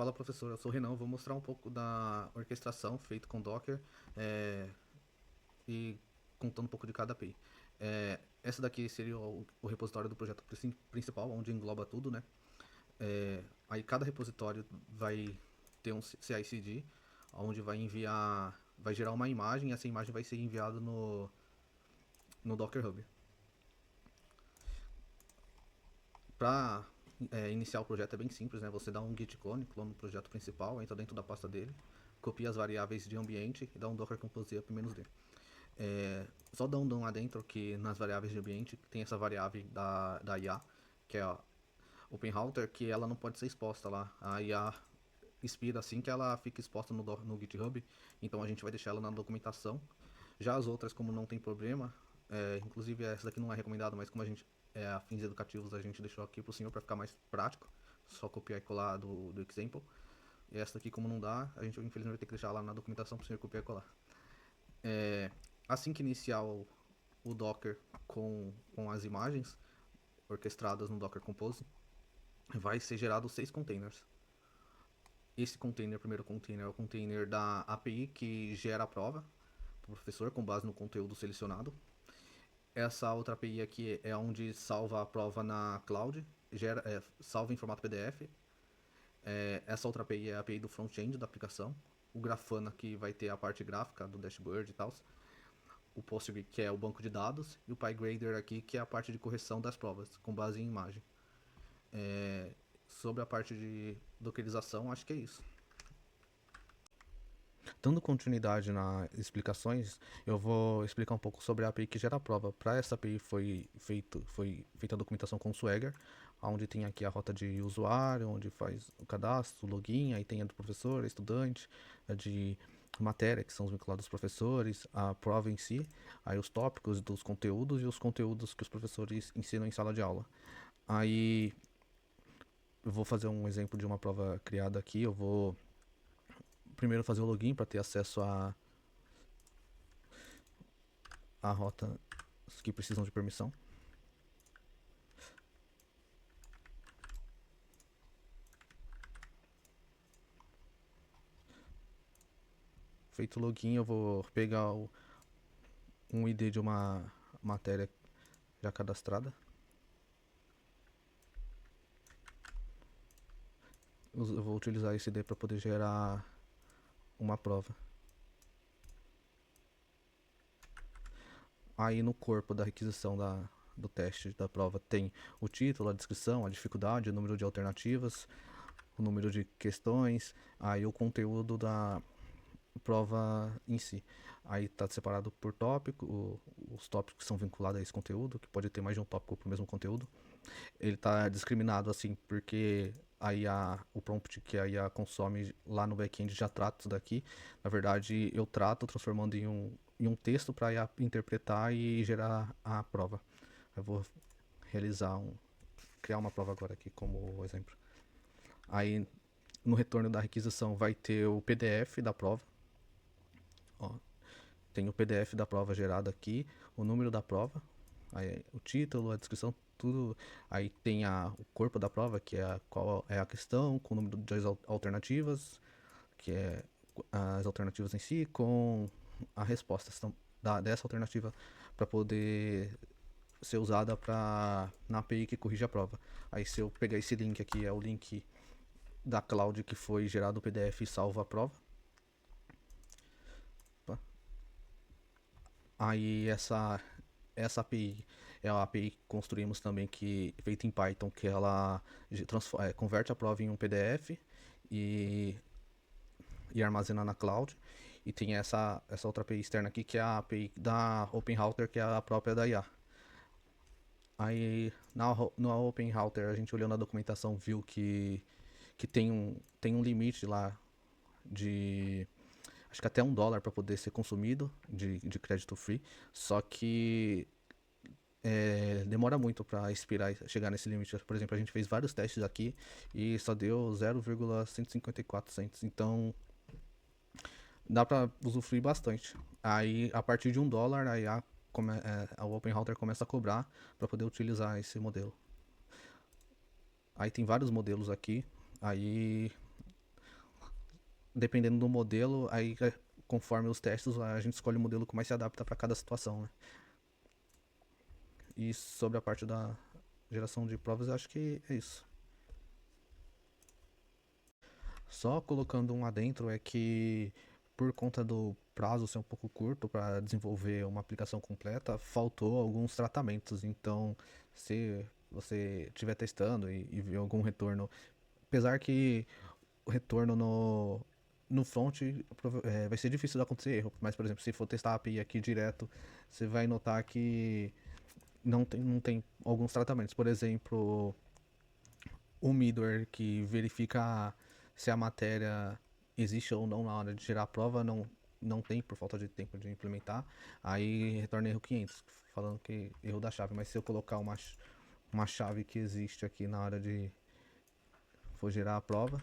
Fala professor, eu sou o Renan, eu vou mostrar um pouco da orquestração feita com Docker é, e contando um pouco de cada API. Essa daqui seria o repositório do projeto principal, onde engloba tudo, né? Aí cada repositório vai ter um CI/CD, onde vai gerar uma imagem e essa imagem vai ser enviada no Docker Hub. Para iniciar o projeto é bem simples, né? Você dá um git clone, clona o projeto principal, entra dentro da pasta dele, copia as variáveis de ambiente e dá um docker compose up "-d". Só dá um down lá dentro que nas variáveis de ambiente tem essa variável da IA, que é a OpenRouter, que ela não pode ser exposta lá. A IA expira assim que ela fica exposta no GitHub, então a gente vai deixar ela na documentação. Já as outras, como não tem problema, inclusive essa daqui não é recomendada, mas como a gente a fins educativos a gente deixou aqui pro senhor para ficar mais prático, só copiar e colar do example. E essa daqui, como não dá, a gente infelizmente vai ter que deixar lá na documentação pro senhor copiar e colar. Assim que iniciar o Docker com as imagens orquestradas no Docker Compose, vai ser gerado 6 containers. Esse container, o primeiro container, é o container da API que gera a prova para o professor com base no conteúdo selecionado. Essa outra API aqui é onde salva a prova na cloud, salva em formato PDF. Essa outra API é a API do front-end da aplicação. O Grafana, que vai ter a parte gráfica do dashboard e tal. O Postgre, que é o banco de dados. E o PyGrader aqui, que é a parte de correção das provas, com base em imagem. Sobre a parte de dockerização, acho que é isso. Dando continuidade nas explicações, eu vou explicar um pouco sobre a API que gera a prova. Para essa API foi feita a documentação com Swagger, onde tem aqui a rota de usuário, onde faz o cadastro, o login, aí tem a do professor, a estudante, a de matéria, que são os vinculados aos professores, a prova em si, aí os tópicos dos conteúdos e os conteúdos que os professores ensinam em sala de aula. Aí eu vou fazer um exemplo de uma prova criada aqui, eu vou primeiro fazer o login para ter acesso a rota que precisam de permissão. Feito o login, eu vou pegar um ID de uma matéria já cadastrada. Eu vou utilizar esse ID para poder gerar uma prova. Aí no corpo da requisição do teste da prova tem o título, a descrição, a dificuldade, o número de alternativas, o número de questões, aí o conteúdo da prova em si. Aí está separado por tópico, os tópicos que são vinculados a esse conteúdo, que pode ter mais de um tópico para o mesmo conteúdo. Ele está discriminado assim porque a IA, o prompt que a IA consome lá no back-end já trata isso daqui. Na verdade, eu trato transformando em um texto para a IA interpretar e gerar a prova. Eu vou criar uma prova agora aqui como exemplo. Aí no retorno da requisição vai ter o PDF da prova. Ó, tem o PDF da prova gerado aqui, o número da prova, aí, o título, a descrição, tudo. Aí tem o corpo da prova, que é qual é a questão, com o número das alternativas, que é as alternativas em si, com a resposta dessa alternativa para poder ser usada na API que corrige a prova. Aí se eu pegar esse link aqui, é o link da cloud que foi gerado o PDF e salva a prova. Aí essa API é a API que construímos também, que feita em Python, que ela converte a prova em um PDF e, e armazena na cloud. E tem essa outra API externa aqui, que é a API da OpenRouter, que é a própria da IA. Aí na OpenRouter a gente olhou na documentação, viu que tem um limite lá de acho que até $1 para poder ser consumido de crédito free, só que demora muito para expirar e chegar nesse limite. Por exemplo, a gente fez vários testes aqui e só deu 0,154 cents, então dá para usufruir bastante. Aí a partir de $1 a Open Router começa a cobrar para poder utilizar esse modelo. Aí tem vários modelos aqui, aí dependendo do modelo, aí conforme os testes, a gente escolhe o modelo que mais se adapta para cada situação, né? E sobre a parte da geração de provas, eu acho que é isso. Só colocando um adentro é que por conta do prazo ser um pouco curto para desenvolver uma aplicação completa, faltou alguns tratamentos. Então, se você estiver testando e ver algum retorno, apesar que o retorno no front vai ser difícil de acontecer erro, mas por exemplo, se for testar a API aqui direto, você vai notar que não tem alguns tratamentos. Por exemplo, o middleware que verifica se a matéria existe ou não na hora de gerar a prova, não tem por falta de tempo de implementar, aí retorna erro 500, falando que erro da chave. Mas se eu colocar uma chave que existe aqui na hora de for gerar a prova,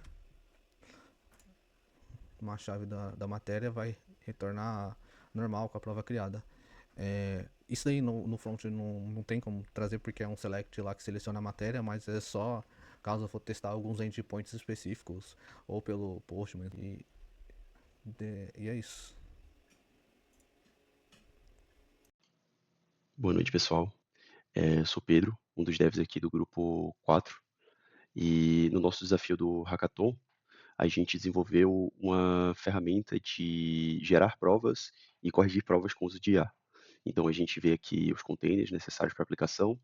uma chave da matéria vai retornar normal com a prova criada. Isso daí no front não tem como trazer porque é um select lá que seleciona a matéria, mas é só caso eu for testar alguns endpoints específicos ou pelo Postman e é isso. Boa noite, pessoal. Eu sou Pedro, um dos devs aqui do grupo 4. E no nosso desafio do Hackathon, a gente desenvolveu uma ferramenta de gerar provas e corrigir provas com uso de IA. Então a gente vê aqui os containers necessários para a aplicação.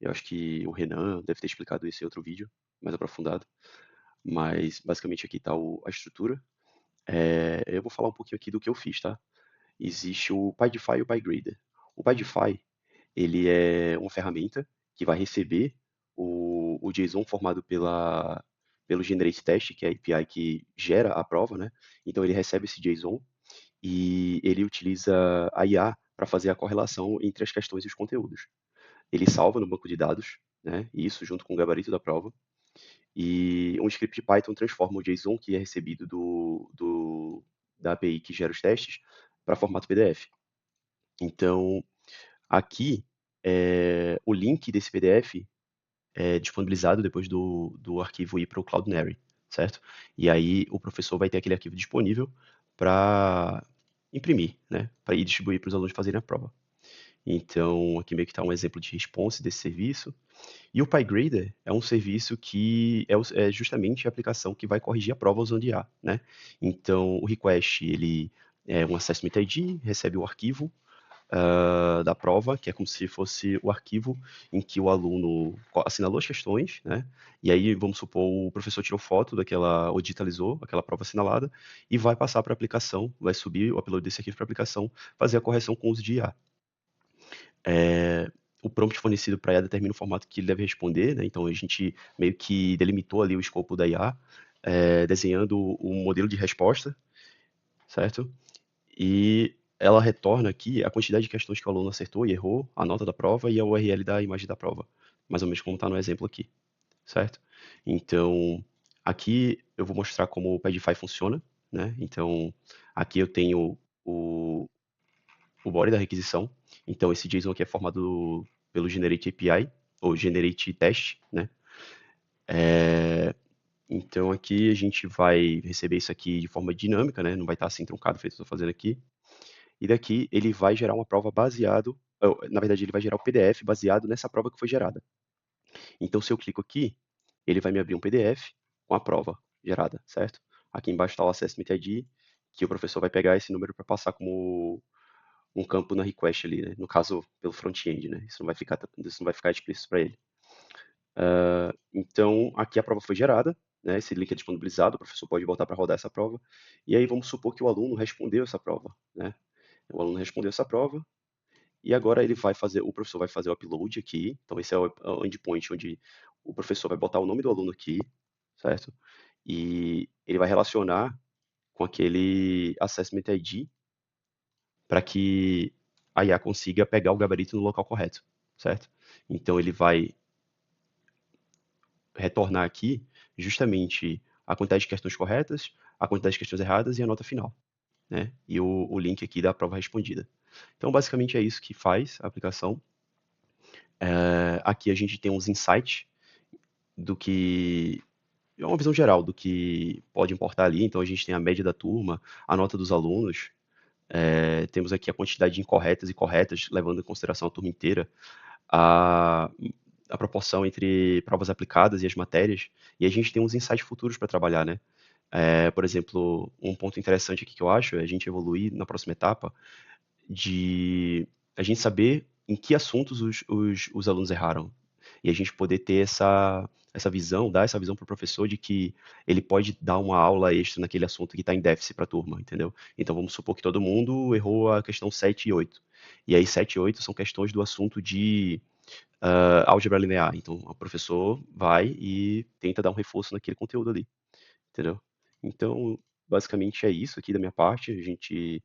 Eu acho que o Renan deve ter explicado isso em outro vídeo, mais aprofundado. Mas basicamente aqui está a estrutura. Eu vou falar um pouquinho aqui do que eu fiz, tá? Existe o PyDFI e o PyGrader. O PyDFI ele é uma ferramenta que vai receber o JSON formado pelo Generate Test, que é a API que gera a prova, né? Então ele recebe esse JSON e ele utiliza a IA para fazer a correlação entre as questões e os conteúdos. Ele salva no banco de dados, né? Isso junto com o gabarito da prova. E um script Python transforma o JSON que é recebido da API que gera os testes para formato PDF. Então, aqui, o link desse PDF é disponibilizado depois do arquivo ir para o Cloudinary, certo? E aí o professor vai ter aquele arquivo disponível para imprimir, né? Para ir distribuir para os alunos fazerem a prova. Então, aqui meio que está um exemplo de response desse serviço. E o PyGrader é um serviço que é justamente a aplicação que vai corrigir a prova usando IA, né? Então, o request, ele é um assessment ID, recebe o arquivo, da prova, que é como se fosse o arquivo em que o aluno assinalou as questões, né? E aí, vamos supor, o professor tirou foto daquela, ou digitalizou aquela prova assinalada e vai passar para a aplicação, vai subir o upload desse arquivo para a aplicação, fazer a correção com o uso de IA. O prompt fornecido para a IA determina o formato que ele deve responder, né? Então a gente meio que delimitou ali o escopo da IA, desenhando o modelo de resposta, certo? E ela retorna aqui a quantidade de questões que o aluno acertou e errou, a nota da prova e a URL da imagem da prova. Mais ou menos como está no exemplo aqui, certo? Então, aqui eu vou mostrar como o Padify funciona, né? Então, aqui eu tenho o body da requisição. Então, esse JSON aqui é formado pelo Generate API, ou Generate Test, né? Então, aqui a gente vai receber isso aqui de forma dinâmica, né? Não vai estar assim truncado, feito que eu estou fazendo aqui. E daqui ele vai gerar uma prova baseado, na verdade ele vai gerar o PDF baseado nessa prova que foi gerada. Então se eu clico aqui, ele vai me abrir um PDF com a prova gerada, certo? Aqui embaixo está o Assessment ID, que o professor vai pegar esse número para passar como um campo na request ali, né? No caso, pelo front-end, né? Isso não vai ficar explícito para ele. Então, aqui a prova foi gerada, né? Esse link é disponibilizado, o professor pode voltar para rodar essa prova. E aí vamos supor que o aluno respondeu essa prova, né? O aluno respondeu essa prova, e agora o professor vai fazer o upload aqui. Então esse é o endpoint onde o professor vai botar o nome do aluno aqui, certo? E ele vai relacionar com aquele Assessment ID para que a IA consiga pegar o gabarito no local correto, certo? Então ele vai retornar aqui justamente a quantidade de questões corretas, a quantidade de questões erradas e a nota final, né? E o link aqui da prova respondida. Então basicamente é isso que faz a aplicação. Aqui a gente tem uns insights do que é uma visão geral do que pode importar ali. Então, a gente tem a média da turma, a nota dos alunos, temos aqui a quantidade de incorretas e corretas, levando em consideração a turma inteira, a, a proporção entre provas aplicadas e as matérias, e a gente tem uns insights futuros para trabalhar, né? Por exemplo, um ponto interessante aqui que eu acho é a gente evoluir na próxima etapa de a gente saber em que assuntos os alunos erraram. E a gente poder ter essa visão, dar essa visão para o professor de que ele pode dar uma aula extra naquele assunto que está em déficit para a turma, entendeu? Então vamos supor que todo mundo errou a questão 7 e 8. E aí 7 e 8 são questões do assunto de álgebra linear. Então o professor vai e tenta dar um reforço naquele conteúdo ali, entendeu? Então, basicamente é isso aqui da minha parte. A gente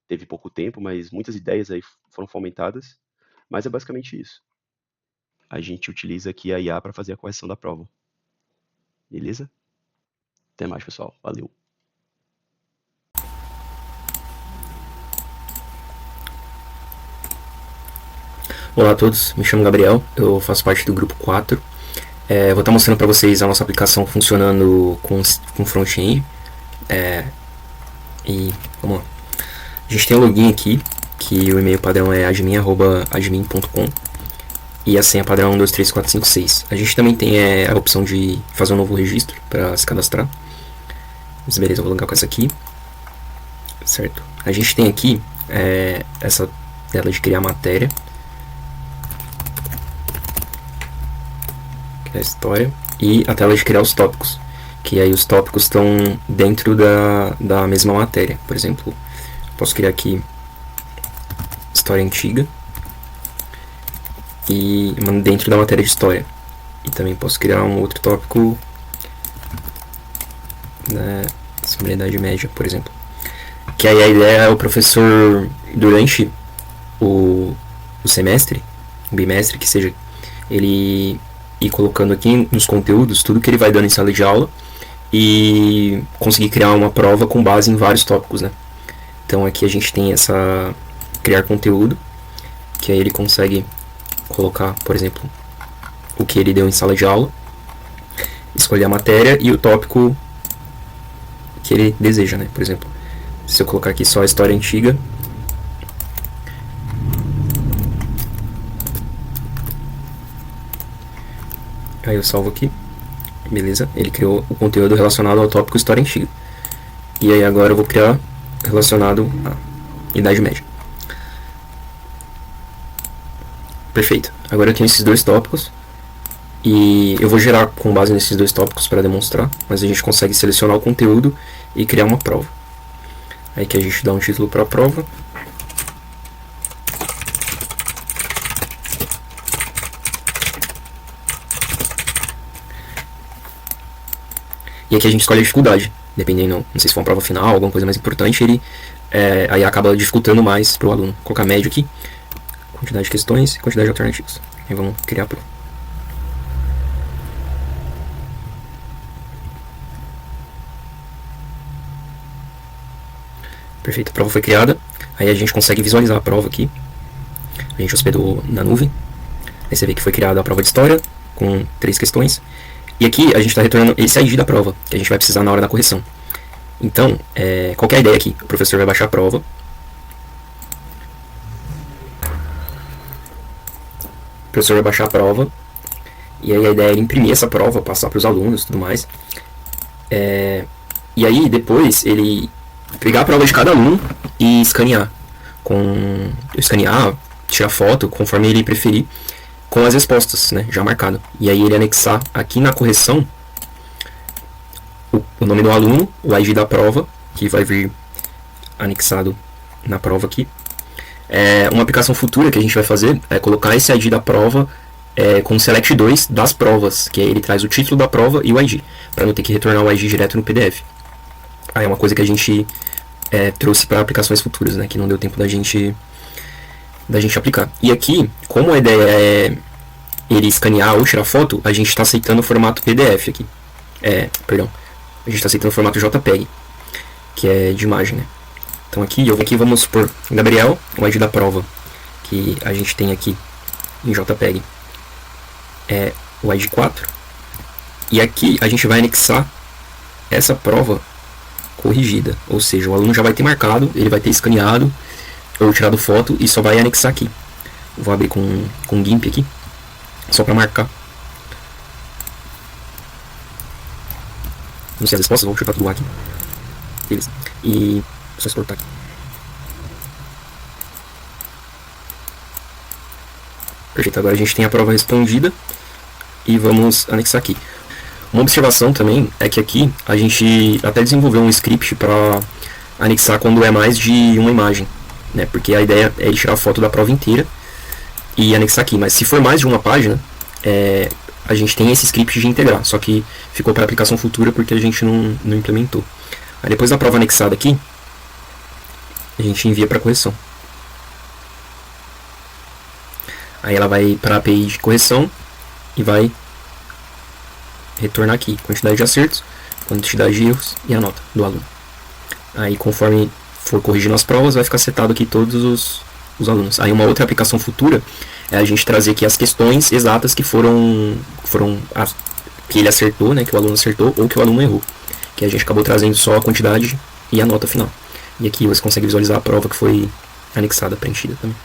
teve pouco tempo, mas muitas ideias aí foram fomentadas. Mas é basicamente isso. A gente utiliza aqui a IA para fazer a correção da prova. Beleza? Até mais, pessoal. Valeu. Olá a todos, me chamo Gabriel, eu faço parte do grupo 4. Vou estar mostrando para vocês a nossa aplicação funcionando com front-end. E vamos lá. A gente tem o login aqui, que o e-mail padrão é admin@admin.com e a senha padrão 123456. A gente também tem a opção de fazer um novo registro para se cadastrar. Mas beleza, eu vou logar com essa aqui. Certo. A gente tem aqui essa tela de criar matéria. A história e a tela de criar os tópicos, que aí os tópicos estão dentro da mesma matéria. Por exemplo, posso criar aqui história antiga e dentro da matéria de história, e também posso criar um outro tópico sobre a Idade Média, por exemplo, que aí a ideia é o professor durante o semestre, o bimestre, que seja, ele ir colocando aqui nos conteúdos tudo que ele vai dando em sala de aula e conseguir criar uma prova com base em vários tópicos, né? Então aqui a gente tem essa criar conteúdo, que aí ele consegue colocar, por exemplo, o que ele deu em sala de aula, escolher a matéria e o tópico que ele deseja, né? Por exemplo, se eu colocar aqui só a história antiga, aí eu salvo aqui, beleza, ele criou o conteúdo relacionado ao tópico história antiga. E aí agora eu vou criar relacionado à Idade Média. Perfeito, agora eu tenho esses dois tópicos e eu vou gerar com base nesses dois tópicos para demonstrar, mas a gente consegue selecionar o conteúdo e criar uma prova. Aí que a gente dá um título para a prova. E aqui a gente escolhe a dificuldade, dependendo, não sei se for uma prova final, alguma coisa mais importante, ele aí acaba dificultando mais para o aluno. Vou colocar médio aqui, quantidade de questões e quantidade de alternativas. Aí vamos criar a prova. Perfeito, a prova foi criada. Aí a gente consegue visualizar a prova aqui. A gente hospedou na nuvem. Aí você vê que foi criada a prova de história, com 3 questões. E aqui a gente está retornando esse ID da prova, que a gente vai precisar na hora da correção. Então, qual que é a ideia aqui? O professor vai baixar a prova. O professor vai baixar a prova. E aí a ideia é imprimir essa prova, passar para os alunos e tudo mais. E aí depois ele pegar a prova de cada aluno e escanear. Tirar foto, conforme ele preferir, com as respostas, né, já marcado. E aí ele anexar aqui na correção o nome do aluno, o ID da prova, que vai vir anexado na prova aqui. Uma aplicação futura que a gente vai fazer é colocar esse ID da prova com o select 2 das provas, que aí ele traz o título da prova e o ID, para não ter que retornar o ID direto no PDF. Aí é uma coisa que a gente trouxe para aplicações futuras, né, que não deu tempo da gente aplicar. E aqui, como a ideia é ele escanear ou tirar foto, a gente está aceitando o formato PDF aqui. A gente está aceitando o formato JPEG, que é de imagem, né? Então aqui vamos supor Gabriel, o ID da prova, que a gente tem aqui em JPEG, é o ID 4. E aqui a gente vai anexar essa prova corrigida, ou seja, o aluno já vai ter marcado, ele vai ter escaneado ou tirado foto e só vai anexar aqui. Vou abrir com GIMP aqui, só para marcar. Não sei as respostas, vou chutar tudo aqui. Beleza. E só exportar aqui. Perfeito, agora a gente tem a prova respondida e vamos anexar aqui. Uma observação também é que aqui a gente até desenvolveu um script para anexar quando é mais de uma imagem, né? Porque a ideia é ele tirar a foto da prova inteira e anexar aqui, mas se for mais de uma página, a gente tem esse script de integrar, só que ficou para aplicação futura porque a gente não implementou. Aí depois da prova anexada aqui, a gente envia para correção. Aí ela vai para a API de correção e vai retornar aqui quantidade de acertos, quantidade de erros e a nota do aluno. Aí conforme for corrigindo as provas, vai ficar setado aqui todos os alunos. Aí uma outra aplicação futura é a gente trazer aqui as questões exatas que que ele acertou, né, que o aluno acertou ou que o aluno errou. Que a gente acabou trazendo só a quantidade e a nota final. E aqui você consegue visualizar a prova que foi anexada, preenchida também.